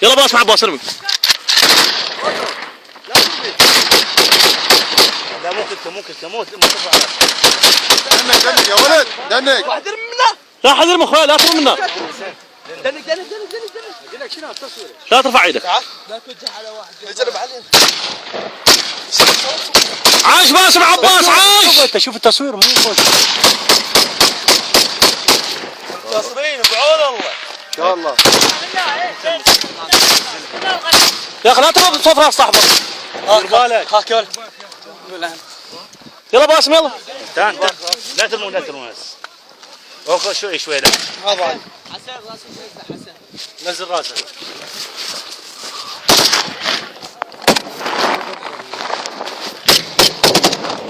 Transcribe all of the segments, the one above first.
يلا باص مع عباس ارمي. لا ممكن تموت دنك يا ولد دنك. واحد يرمي منها. لا حد يرمي اخويا، لا ترمي منها. دنك شنو التصوير؟ لا ترفع ايدك. لا توجه على واحد. جرب عليه. عاش باسم عباس عاش. انت شوف التصوير مو فوق. تصويرين بعون الله. ان شاء الله. يا اخي لا ترد صوت راس صاحبك. دير بالك. هاك يلا. يلا باسم يلا. تعال لا ترمون بس. اوقف شوي لا. هذا حسن راسك حسن. نزل راسك.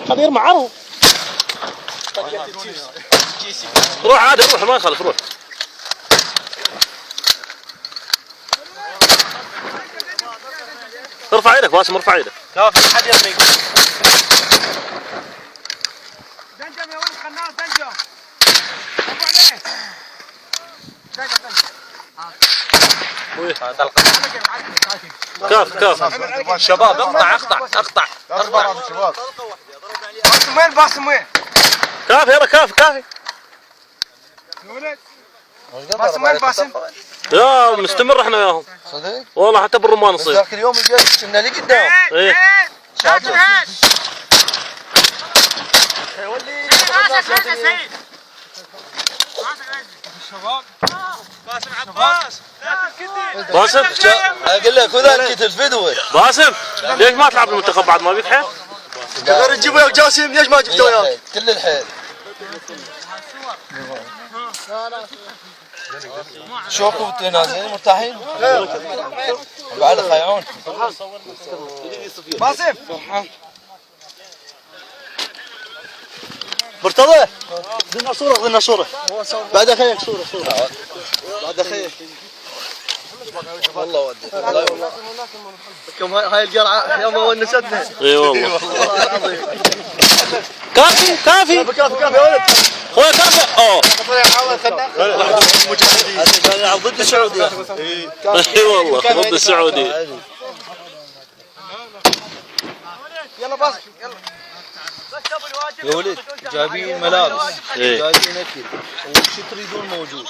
خليه يرمي عرض. روح عادي روح ما يخالف روح. ارفع ايدك باسم ارفع ايدك. كافي حد يرمي. دنجم يا ولد خناس دنجم. كاف شباب اقطع شباب. باسم وين؟ كاف يلا كافي. يا ولد باسم وين باسم؟ يا نستمر احنا وياهم. صدق؟ والله حتى بالرمان نصير. ذاك اليوم اجى كنا لي قدام. ايه شاطر. باسم عباس باسم اقول لك خذ انت الفدوه. باسم ليش ما تلعب المنتخب بعد ما بيك حيل؟ غير تجيبه وياك جاسم ليش ما جبته وياك؟ كل الحيل. شوفوا انتوا نازلين مرتاحين؟ بعد خيعون. باسم مرتضى خذنا صورة بعد اخيك صورة بعد اخيك والله ودي كم هاي القرعة يوم ونستنا. اي والله كافي كافي يا ولد. خويا كافي. اوه ضد السعودية. اي والله ضد السعودية. يلا باسم يلا. يا ولد جايبين ملابس إيه. جايبين اكل وش تريدون موجود.